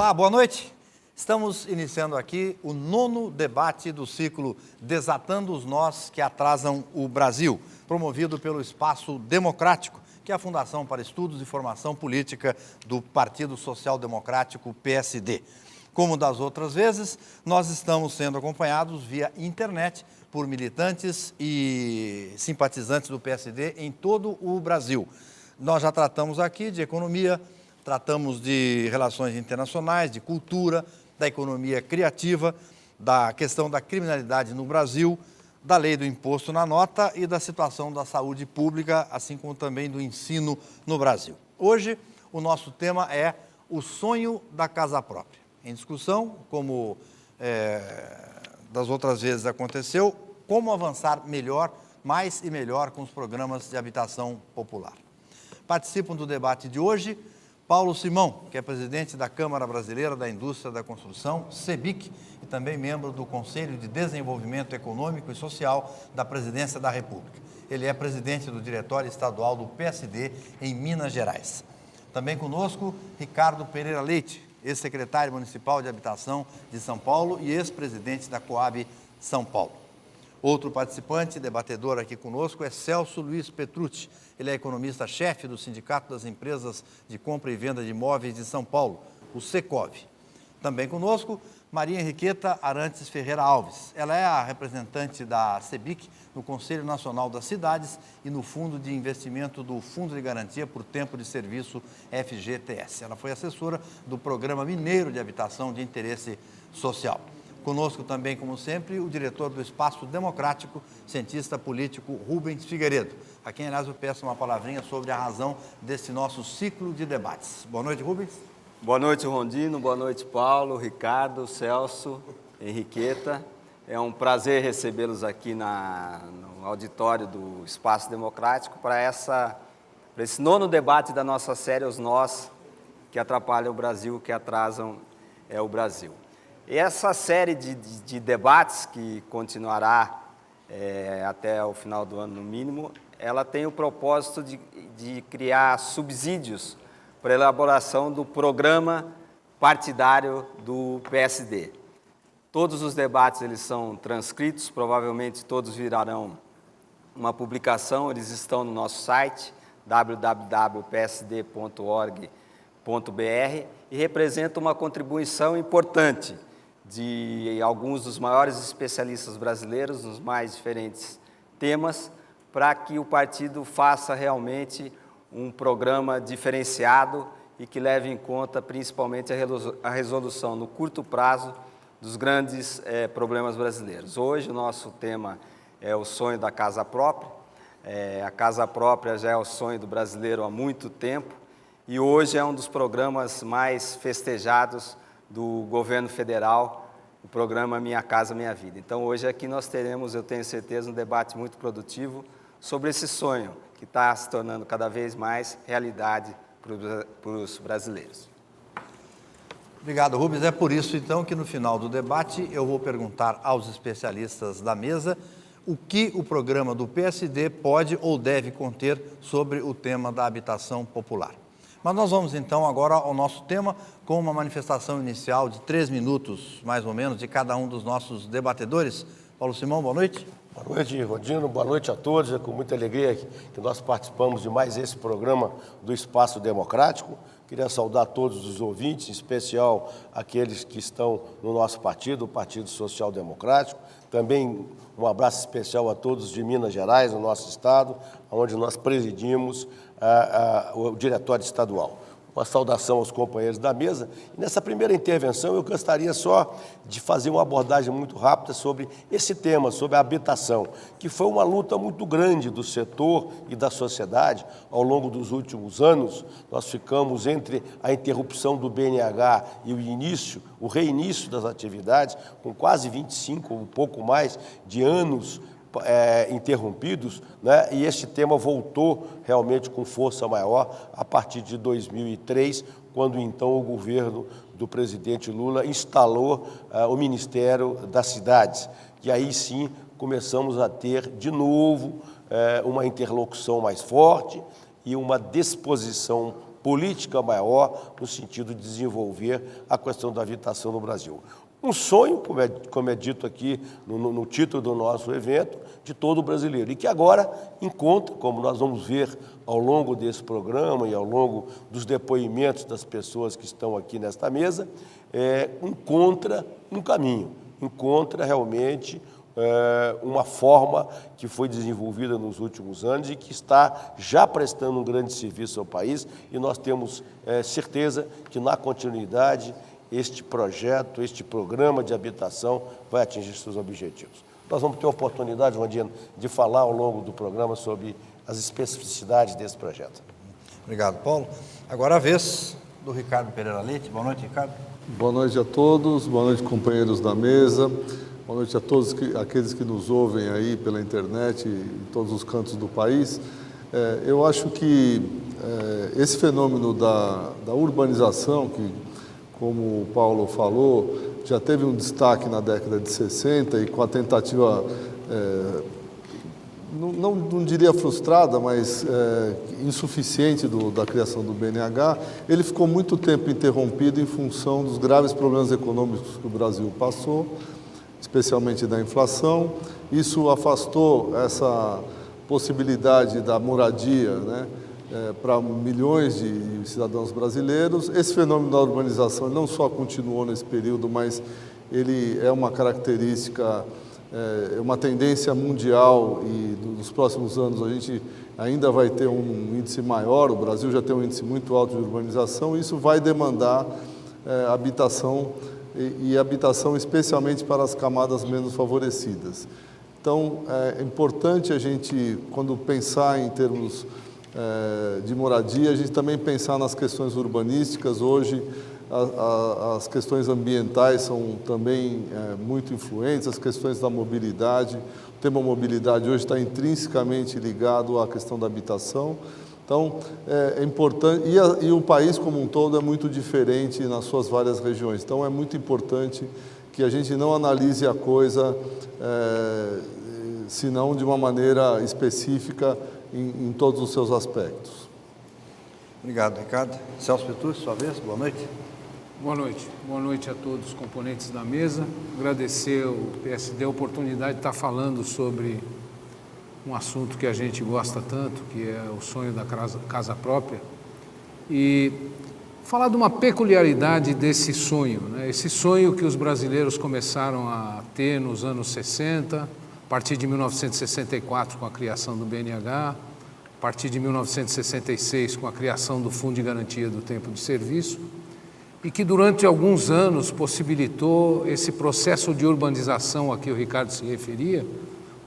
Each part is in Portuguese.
Olá, boa noite. Estamos iniciando aqui o 9º debate do ciclo Desatando os Nós que Atrasam o Brasil, promovido pelo Espaço Democrático, que é a Fundação para Estudos e Formação Política do Partido Social Democrático, PSD. Como das outras vezes, nós estamos sendo acompanhados via internet por militantes e simpatizantes do PSD em todo o Brasil. Nós já tratamos aqui de economia, tratamos de relações internacionais, de cultura, da economia criativa, da questão da criminalidade no Brasil, da lei do imposto na nota e da situação da saúde pública, assim como também do ensino no Brasil. Hoje, o nosso tema é o sonho da casa própria. Em discussão, como das outras vezes aconteceu, como avançar melhor, mais e melhor com os programas de habitação popular. Participam do debate de hoje Paulo Simão, que é presidente da Câmara Brasileira da Indústria da Construção, CEBIC, e também membro do Conselho de Desenvolvimento Econômico e Social da Presidência da República. Ele é presidente do Diretório Estadual do PSD em Minas Gerais. Também conosco, Ricardo Pereira Leite, ex-secretário municipal de Habitação de São Paulo e ex-presidente da Coab São Paulo. Outro participante, debatedor aqui conosco, é Celso Luiz Petrucci. Ele é economista-chefe do Sindicato das Empresas de Compra e Venda de Imóveis de São Paulo, o Secov. Também conosco, Maria Henriqueta Arantes Ferreira Alves. Ela é a representante da CEBIC no Conselho Nacional das Cidades e no Fundo de Investimento do Fundo de Garantia por Tempo de Serviço, FGTS. Ela foi assessora do Programa Mineiro de Habitação de Interesse Social. Conosco também, como sempre, o diretor do Espaço Democrático, cientista político Rubens Figueiredo, a quem, aliás, eu peço uma palavrinha sobre a razão desse nosso ciclo de debates. Boa noite, Rubens. Boa noite, Rondino. Boa noite, Paulo, Ricardo, Celso, Henriqueta. É um prazer recebê-los aqui no auditório do Espaço Democrático para esse 9º debate da nossa série Os Nós que Atrapalham o Brasil, que Atrasam o Brasil. E essa série de debates, que continuará até o final do ano, no mínimo, ela tem o propósito de criar subsídios para a elaboração do programa partidário do PSD. Todos os debates eles são transcritos, provavelmente todos virarão uma publicação, eles estão no nosso site, www.psd.org.br, e representam uma contribuição importante de alguns dos maiores especialistas brasileiros nos mais diferentes temas, para que o partido faça realmente um programa diferenciado e que leve em conta principalmente a resolução no curto prazo dos grandes problemas brasileiros. Hoje o nosso tema é o sonho da casa própria. A casa própria já é o sonho do brasileiro há muito tempo e hoje é um dos programas mais festejados do governo federal, o programa Minha Casa Minha Vida. Então, hoje aqui nós teremos, eu tenho certeza, um debate muito produtivo sobre esse sonho que está se tornando cada vez mais realidade para os brasileiros. Obrigado, Rubens. É por isso, então, que no final do debate eu vou perguntar aos especialistas da mesa o que o programa do PSD pode ou deve conter sobre o tema da habitação popular. Mas nós vamos, então, agora ao nosso tema, com uma manifestação inicial de 3 minutos, mais ou menos, de cada um dos nossos debatedores. Paulo Simão, boa noite. Boa noite, Rondino. Boa noite a todos. É com muita alegria que nós participamos de mais esse programa do Espaço Democrático. Queria saudar todos os ouvintes, em especial aqueles que estão no nosso partido, o Partido Social Democrático. Também um abraço especial a todos de Minas Gerais, no nosso estado, onde nós presidimos o Diretório Estadual. Uma saudação aos companheiros da mesa. E nessa primeira intervenção, eu gostaria só de fazer uma abordagem muito rápida sobre esse tema, sobre a habitação, que foi uma luta muito grande do setor e da sociedade ao longo dos últimos anos. Nós ficamos entre a interrupção do BNH e o reinício das atividades, com quase 25, um pouco mais, de anos interrompidos, né? E este tema voltou realmente com força maior a partir de 2003, quando então o governo do presidente Lula instalou o Ministério das Cidades. E aí sim começamos a ter de novo uma interlocução mais forte e uma disposição política maior no sentido de desenvolver a questão da habitação no Brasil. Um sonho, como é dito aqui no título do nosso evento, de todo brasileiro, e que agora encontra, como nós vamos ver ao longo desse programa e ao longo dos depoimentos das pessoas que estão aqui nesta mesa, encontra um caminho, encontra realmente uma forma que foi desenvolvida nos últimos anos e que está já prestando um grande serviço ao país, e nós temos certeza que na continuidade este projeto, este programa de habitação vai atingir seus objetivos. Nós vamos ter a oportunidade, Vandino, de falar ao longo do programa sobre as especificidades desse projeto. Obrigado, Paulo. Agora a vez do Ricardo Pereira Leite. Boa noite, Ricardo. Boa noite a todos, boa noite, companheiros da mesa, boa noite a todos aqueles que nos ouvem aí pela internet em todos os cantos do país. Eu acho que esse fenômeno da urbanização, que, como o Paulo falou, já teve um destaque na década de 60 e com a tentativa, não diria frustrada, mas insuficiente da criação do BNH, ele ficou muito tempo interrompido em função dos graves problemas econômicos que o Brasil passou, especialmente da inflação. Isso afastou essa possibilidade da moradia, né, para milhões de cidadãos brasileiros. Esse fenômeno da urbanização não só continuou nesse período, mas ele é uma característica, uma tendência mundial, e nos próximos anos a gente ainda vai ter um índice maior. O Brasil já tem um índice muito alto de urbanização, e isso vai demandar habitação, e habitação especialmente para as camadas menos favorecidas. Então, é importante a gente, quando pensar em termos de moradia, a gente também pensar nas questões urbanísticas. Hoje, as questões ambientais são também muito influentes, as questões da mobilidade. O tema mobilidade hoje está intrinsecamente ligado à questão da habitação. Então, é importante, e o país como um todo é muito diferente nas suas várias regiões. Então, é muito importante que a gente não analise a coisa, senão de uma maneira específica em todos os seus aspectos. Obrigado, Ricardo. Celso Petrucci, sua vez, boa noite. Boa noite a todos os componentes da mesa. Agradecer ao PSD a oportunidade de estar falando sobre um assunto que a gente gosta tanto, que é o sonho da casa própria, e falar de uma peculiaridade desse sonho, né? Esse sonho que os brasileiros começaram a ter nos anos 60, a partir de 1964 com a criação do BNH, a partir de 1966 com a criação do Fundo de Garantia do Tempo de Serviço, e que durante alguns anos possibilitou esse processo de urbanização a que o Ricardo se referia.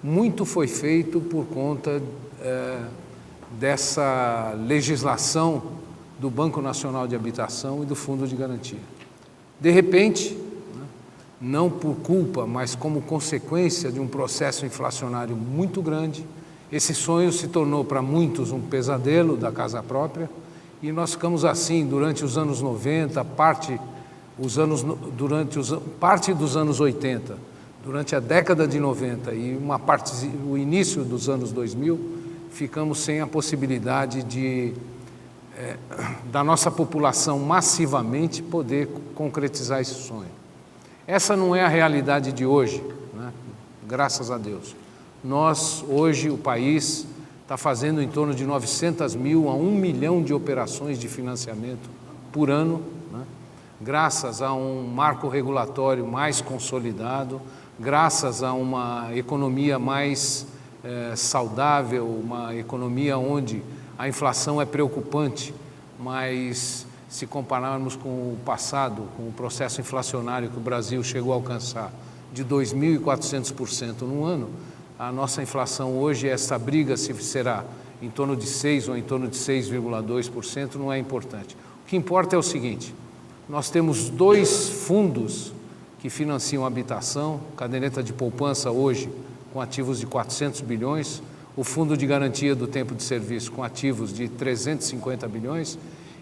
Muito foi feito por conta dessa legislação do Banco Nacional de Habitação e do Fundo de Garantia. De repente, não por culpa, mas como consequência de um processo inflacionário muito grande, esse sonho se tornou para muitos um pesadelo da casa própria, e nós ficamos assim durante os anos 90, parte dos anos 80, durante a década de 90 e o início dos anos 2000, ficamos sem a possibilidade da nossa população massivamente poder concretizar esse sonho. Essa não é a realidade de hoje, né? Graças a Deus. Hoje, o país está fazendo em torno de 900 mil a 1 milhão de operações de financiamento por ano, né? Graças a um marco regulatório mais consolidado, graças a uma economia mais saudável, uma economia onde a inflação é preocupante, mas se compararmos com o passado, com o processo inflacionário que o Brasil chegou a alcançar de 2.400% no ano, a nossa inflação hoje, essa briga se será em torno de 6% ou em torno de 6,2%, não é importante. O que importa é o seguinte: nós temos 2 fundos que financiam a habitação, caderneta de poupança hoje com ativos de 400 bilhões, o Fundo de Garantia do Tempo de Serviço com ativos de 350 bilhões,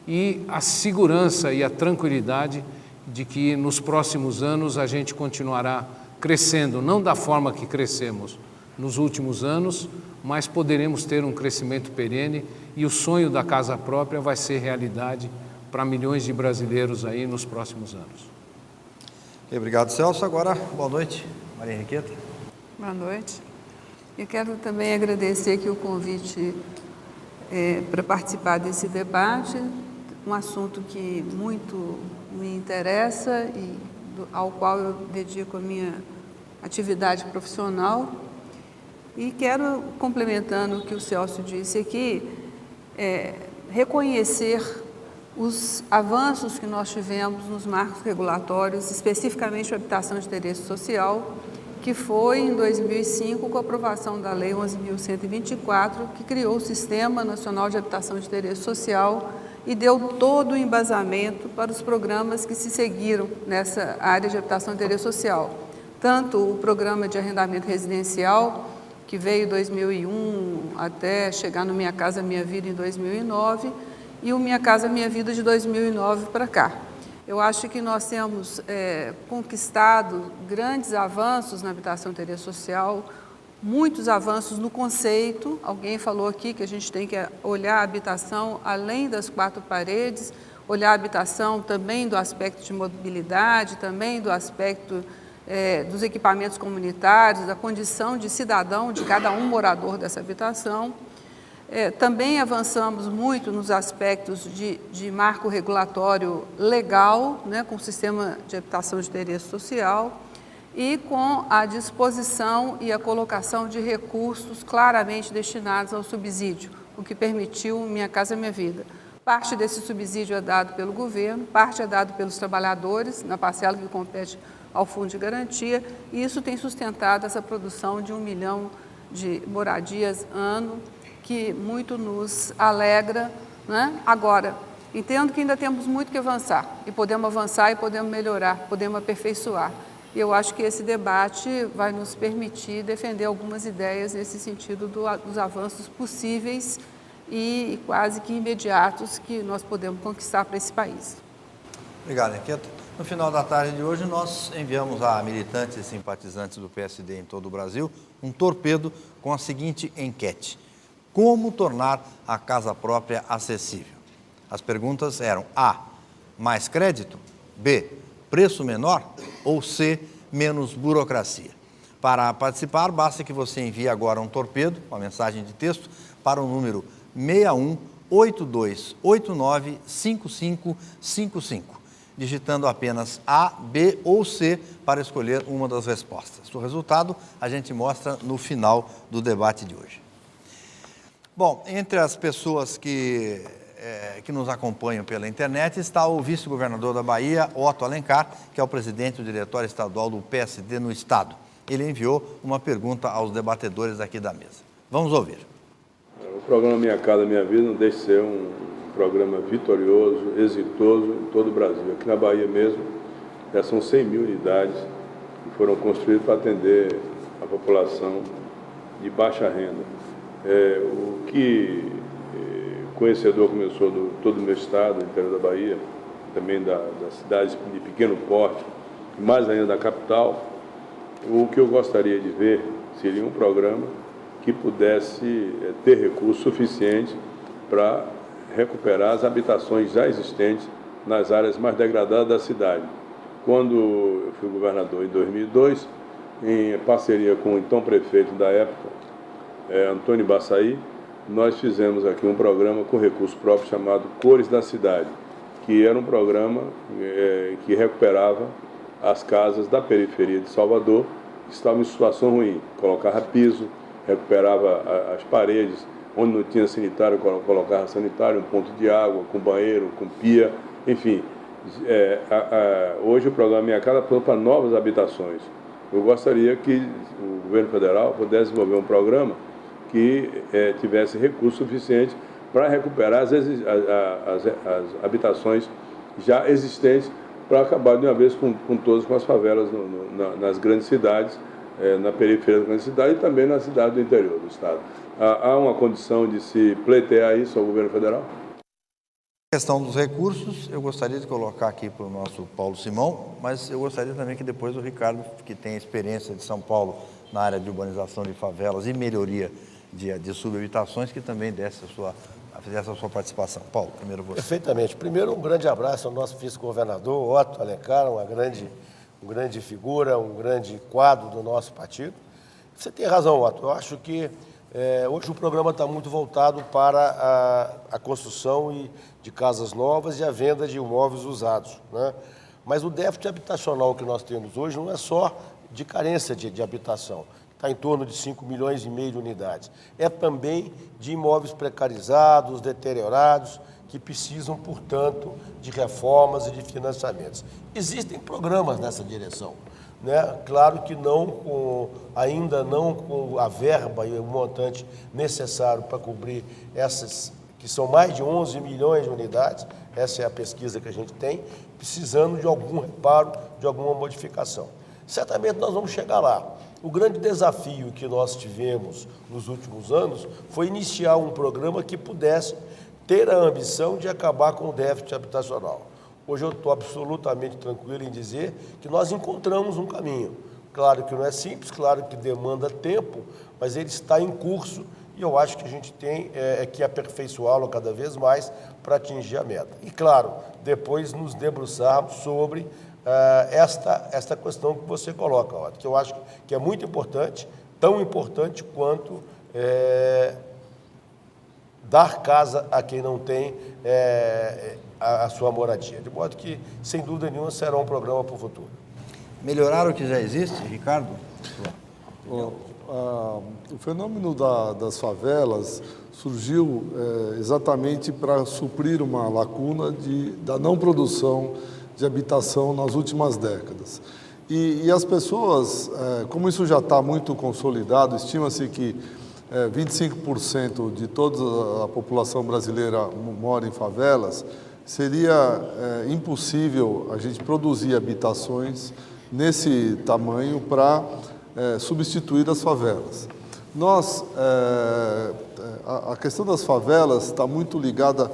e a segurança e a tranquilidade de que nos próximos anos a gente continuará crescendo, não da forma que crescemos nos últimos anos, mas poderemos ter um crescimento perene e o sonho da casa própria vai ser realidade para milhões de brasileiros aí nos próximos anos. Obrigado, Celso. Agora, boa noite, Maria Henriqueta. Boa noite. Eu quero também agradecer aqui o convite para participar desse debate, um assunto que muito me interessa e ao qual eu dedico a minha atividade profissional. E quero, complementando o que o Celso disse aqui, reconhecer os avanços que nós tivemos nos marcos regulatórios, especificamente a habitação de interesse social, que foi em 2005 com a aprovação da Lei 11.124, que criou o Sistema Nacional de Habitação de Interesse Social e deu todo o embasamento para os programas que se seguiram nessa área de habitação de interesse social. Tanto o programa de arrendamento residencial, que veio em 2001 até chegar no Minha Casa Minha Vida em 2009, e o Minha Casa Minha Vida de 2009 para cá. Eu acho que nós temos conquistado grandes avanços na habitação de interesse social, muitos avanços no conceito. Alguém falou aqui que a gente tem que olhar a habitação além das quatro paredes, olhar a habitação também do aspecto de mobilidade, também do aspecto dos equipamentos comunitários, da condição de cidadão de cada um morador dessa habitação. Também avançamos muito nos aspectos de marco regulatório legal, né, com o sistema de habitação de interesse social e com a disposição e a colocação de recursos claramente destinados ao subsídio, o que permitiu Minha Casa Minha Vida. Parte desse subsídio é dado pelo governo, parte é dado pelos trabalhadores, na parcela que compete ao Fundo de Garantia, e isso tem sustentado essa produção de 1 milhão de moradias ano, que muito nos alegra, né? Agora, entendo que ainda temos muito que avançar, e podemos melhorar, podemos aperfeiçoar. E eu acho que esse debate vai nos permitir defender algumas ideias nesse sentido dos avanços possíveis e quase que imediatos que nós podemos conquistar para esse país. Obrigado, Henriqueta. No final da tarde de hoje, nós enviamos a militantes e simpatizantes do PSD em todo o Brasil um torpedo com a seguinte enquete: como tornar a casa própria acessível? As perguntas eram: A, mais crédito? B, preço menor? Ou C, menos burocracia? Para participar, basta que você envie agora um torpedo, uma mensagem de texto, para o número 6182895555, digitando apenas A, B ou C para escolher uma das respostas. O resultado a gente mostra no final do debate de hoje. Bom, entre as pessoas que nos acompanham pela internet está o vice-governador da Bahia, Otto Alencar, que é o presidente do diretório estadual do PSD no estado. Ele enviou uma pergunta aos debatedores aqui da mesa. Vamos ouvir. O programa Minha Casa Minha Vida não deixa de ser um programa vitorioso, exitoso em todo o Brasil. Aqui na Bahia mesmo, já são 100 mil unidades que foram construídas para atender a população de baixa renda. O que conhecedor como eu sou de todo o meu estado, do interior da Bahia, também das cidades de pequeno porte, e mais ainda da capital, o que eu gostaria de ver seria um programa que pudesse ter recursos suficientes para recuperar as habitações já existentes nas áreas mais degradadas da cidade. Quando eu fui governador em 2002, em parceria com o então prefeito da época, Antônio Baçaí, nós fizemos aqui um programa com recurso próprio chamado Cores da Cidade, que era um programa que recuperava as casas da periferia de Salvador que estavam em situação ruim, colocava piso, recuperava as paredes, onde não tinha sanitário, colocava sanitário, um ponto de água, com banheiro, com pia, enfim. Hoje o programa Minha Casa aponta para novas habitações. Eu gostaria que o governo federal pudesse desenvolver um programa que tivesse recursos suficientes para recuperar as habitações já existentes, para acabar de uma vez com todas as favelas nas grandes cidades, na periferia das grandes cidades e também na cidade do interior do estado. Há uma condição de se pleitear isso ao governo federal? A questão dos recursos, eu gostaria de colocar aqui para o nosso Paulo Simão, mas eu gostaria também que depois o Ricardo, que tem experiência de São Paulo na área de urbanização de favelas e melhoria de subhabitações, que também fizesse a sua participação. Paulo, primeiro você. Perfeitamente. Primeiro, um grande abraço ao nosso vice-governador, Otto Alencar, uma grande figura, um grande quadro do nosso partido. Você tem razão, Otto. Eu acho que hoje o programa está muito voltado para a construção de casas novas e a venda de imóveis usados, né? Mas o déficit habitacional que nós temos hoje não é só de carência de habitação, está em torno de 5,5 milhões de unidades. É também de imóveis precarizados, deteriorados, que precisam, portanto, de reformas e de financiamentos. Existem programas nessa direção, né? Claro que ainda não com a verba e o montante necessário para cobrir essas, que são mais de 11 milhões de unidades, essa é a pesquisa que a gente tem, precisando de algum reparo, de alguma modificação. Certamente nós vamos chegar lá. O grande desafio que nós tivemos nos últimos anos foi iniciar um programa que pudesse ter a ambição de acabar com o déficit habitacional. Hoje eu estou absolutamente tranquilo em dizer que nós encontramos um caminho. Claro que não é simples, claro que demanda tempo, mas ele está em curso e eu acho que a gente tem que aperfeiçoá-lo cada vez mais para atingir a meta. E, claro, depois nos debruçarmos sobre esta questão que você coloca, Otto, que eu acho que é muito importante, tão importante quanto dar casa a quem não tem a sua moradia. De modo que, sem dúvida nenhuma, será um programa para o futuro. Melhorar o que já existe, Ricardo? O fenômeno das favelas surgiu exatamente para suprir uma lacuna da não produção de habitação nas últimas décadas. E as pessoas, como isso já está muito consolidado, estima-se que 25% de toda a população brasileira mora em favelas, seria impossível a gente produzir habitações nesse tamanho para substituir as favelas. A questão das favelas está muito ligada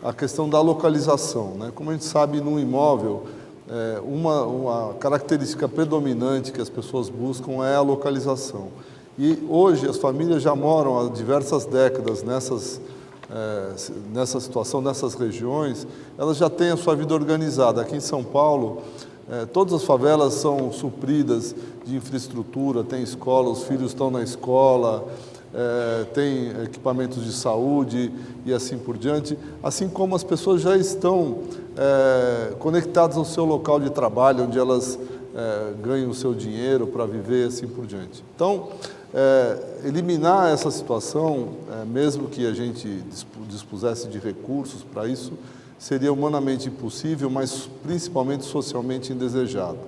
à questão da localização, né? Como a gente sabe, num imóvel, uma característica predominante que as pessoas buscam é a localização. E hoje as famílias já moram há diversas décadas nessa situação, nessas regiões, elas já têm a sua vida organizada. Aqui em São Paulo, todas as favelas são supridas de infraestrutura, tem escola, os filhos estão na escola, tem equipamentos de saúde e assim por diante, assim como as pessoas já estão conectadas ao seu local de trabalho, onde elas ganham o seu dinheiro para viver e assim por diante. Então, eliminar essa situação, mesmo que a gente dispusesse de recursos para isso, seria humanamente impossível, mas principalmente socialmente indesejado.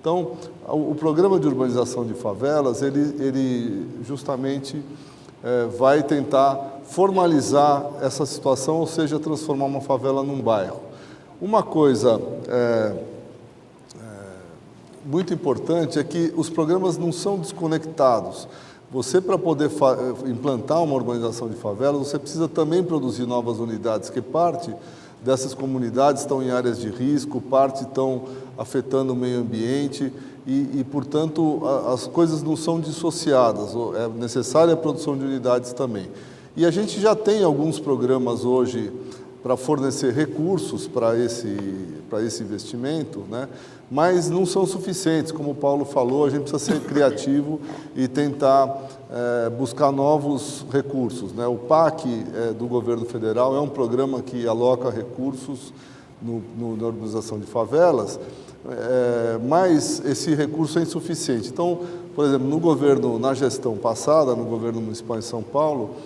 Então, o programa de urbanização de favelas, ele justamente vai tentar formalizar essa situação, ou seja, transformar uma favela num bairro. Uma coisa muito importante é que os programas não são desconectados. Você, para poder implantar uma urbanização de favelas, você precisa também produzir novas unidades, que parte dessas comunidades estão em áreas de risco, parte estão afetando o meio ambiente e, portanto, as coisas não são dissociadas, é necessária a produção de unidades também. E a gente já tem alguns programas hoje para fornecer recursos para esse investimento, né? Mas não são suficientes, como o Paulo falou, a gente precisa ser criativo e tentar buscar novos recursos, né? O PAC do governo federal é um programa que aloca recursos na urbanização de favelas, mas esse recurso é insuficiente. Então, por exemplo, na gestão passada, no governo municipal em São Paulo,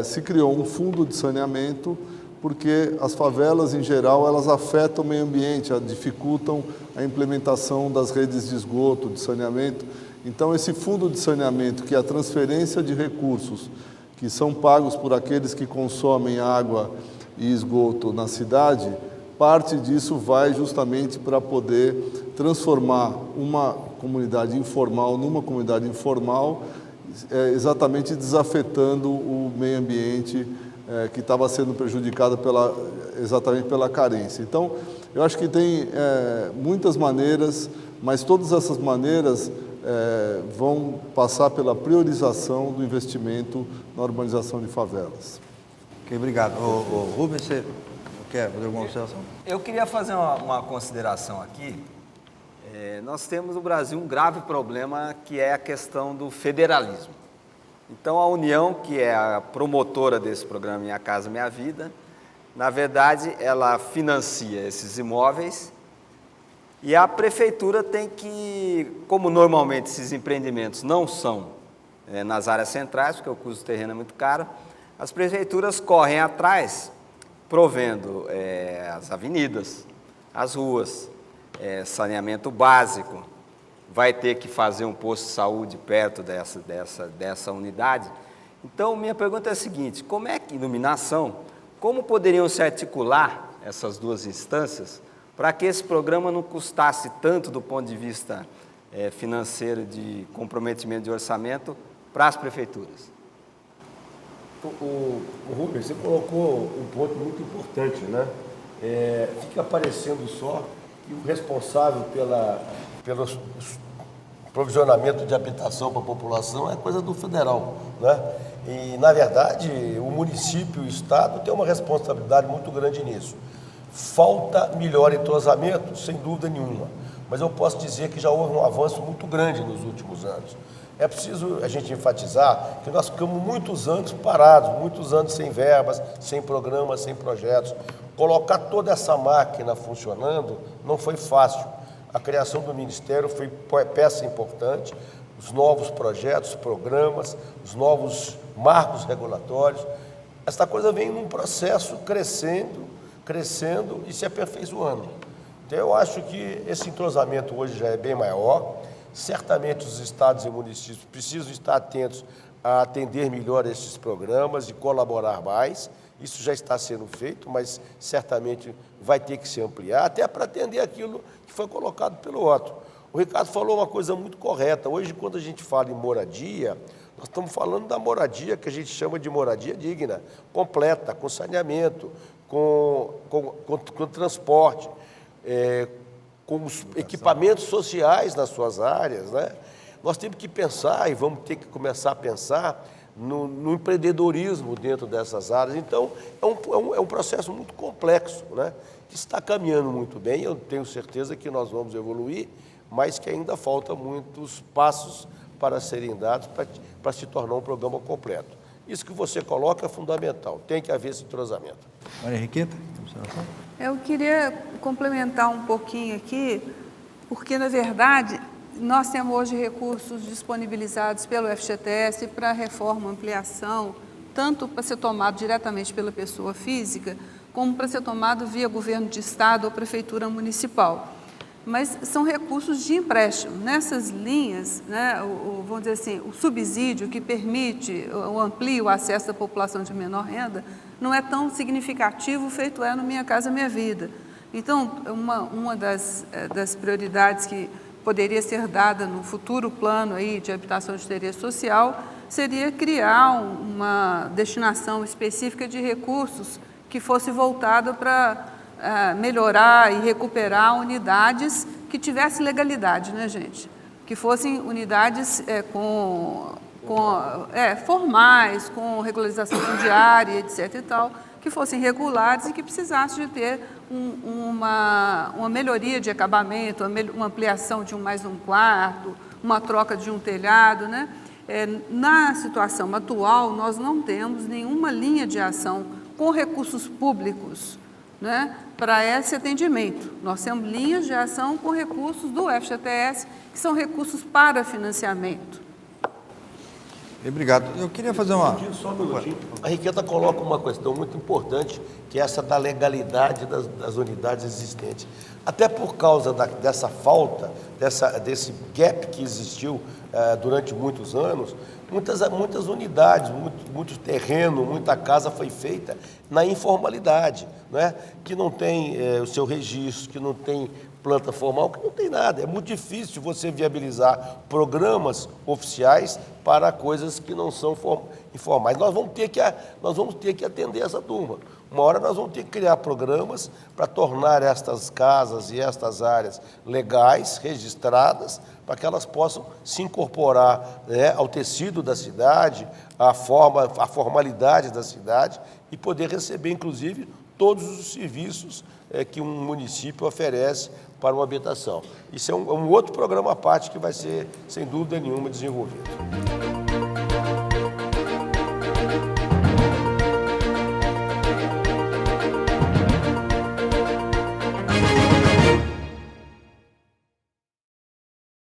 se criou um fundo de saneamento, porque as favelas, em geral, elas afetam o meio ambiente, dificultam a implementação das redes de esgoto, de saneamento. Então, esse fundo de saneamento, que é a transferência de recursos que são pagos por aqueles que consomem água e esgoto na cidade, parte disso vai justamente para poder transformar uma comunidade informal numa comunidade informal, exatamente desafetando o meio ambiente que estava sendo prejudicado exatamente pela carência. Então, eu acho que tem muitas maneiras, mas todas essas maneiras vão passar pela priorização do investimento na urbanização de favelas. Ok, obrigado. Rubens, você quer fazer alguma observação? Eu queria fazer uma consideração aqui. Nós temos no Brasil um grave problema que é a questão do federalismo. Então, a União, que é a promotora desse programa Minha Casa Minha Vida, na verdade, ela financia esses imóveis e a prefeitura tem que, como normalmente esses empreendimentos não são nas áreas centrais, porque o custo do terreno é muito caro, as prefeituras correm atrás, provendo as avenidas, as ruas, saneamento básico, vai ter que fazer um posto de saúde perto dessa unidade. Então, minha pergunta é a seguinte: como é que iluminação, como poderiam se articular essas duas instâncias para que esse programa não custasse tanto do ponto de vista financeiro, de comprometimento de orçamento, para as prefeituras? O Rubens, você colocou um ponto muito importante, né? Fica parecendo só que o responsável pelo provisionamento de habitação para a população é coisa do federal, né? E, na verdade, o município e o estado têm uma responsabilidade muito grande nisso. Falta melhor entrosamento, sem dúvida nenhuma, mas eu posso dizer que já houve um avanço muito grande nos últimos anos. É preciso a gente enfatizar que nós ficamos muitos anos parados, muitos anos sem verbas, sem programas, sem projetos. Colocar toda essa máquina funcionando não foi fácil. A criação do Ministério foi peça importante, os novos projetos, programas, os novos marcos regulatórios. Esta coisa vem num processo crescendo e se aperfeiçoando. Então, eu acho que esse entrosamento hoje já é bem maior. Certamente os estados e municípios precisam estar atentos a atender melhor esses programas e colaborar mais. Isso já está sendo feito, mas certamente vai ter que se ampliar, até para atender aquilo que foi colocado pelo Otto. O Ricardo falou uma coisa muito correta. Hoje, quando a gente fala em moradia, nós estamos falando da moradia que a gente chama de moradia digna, completa, com saneamento, com transporte, com os equipamentos sociais nas suas áreas, né? Nós temos que pensar e vamos ter que começar a pensar no empreendedorismo dentro dessas áreas. Então, é um processo muito complexo, né? Que está caminhando muito bem. Eu tenho certeza que nós vamos evoluir, mas que ainda falta muitos passos para serem dados para se tornar um programa completo. Isso que você coloca é fundamental, tem que haver esse entrosamento. Maria Henriqueta, observação? Eu queria complementar um pouquinho aqui, porque, na verdade, nós temos hoje recursos disponibilizados pelo FGTS para reforma, ampliação, tanto para ser tomado diretamente pela pessoa física, como para ser tomado via governo de estado ou prefeitura municipal. Mas são recursos de empréstimo. Nessas linhas, né, vamos dizer assim, o subsídio que permite ou amplia o acesso da população de menor renda não é tão significativo feito no Minha Casa Minha Vida. Então, uma das prioridades que poderia ser dada no futuro plano aí de habitação de interesse social seria criar uma destinação específica de recursos que fosse voltada para melhorar e recuperar unidades que tivessem legalidade, né, gente? Que fossem unidades formais, com regularização fundiária, etc. e tal, que fossem regulares e que precisassem de ter uma melhoria de acabamento, uma ampliação de mais um quarto, uma troca de um telhado, né? Na situação atual, nós não temos nenhuma linha de ação com recursos públicos, né, para esse atendimento. Nós temos linhas de ação com recursos do FGTS, que são recursos para financiamento. Obrigado. Eu queria fazer uma... Só um minutinho. A Henriqueta coloca uma questão muito importante, que é essa da legalidade das unidades existentes. Até por causa dessa falta, desse gap que existiu durante muitos anos, muitas unidades, muito terreno, muita casa foi feita na informalidade, né? Que não tem o seu registro, que não tem planta formal, que não tem nada. É muito difícil você viabilizar programas oficiais para coisas que não são informais. Nós vamos ter que atender essa turma. Uma hora nós vamos ter que criar programas para tornar estas casas e estas áreas legais, registradas, para que elas possam se incorporar, né, ao tecido da cidade, à formalidade da cidade e poder receber, inclusive, todos os serviços que um município oferece para uma habitação. Isso é um outro programa à parte que vai ser, sem dúvida nenhuma, desenvolvido.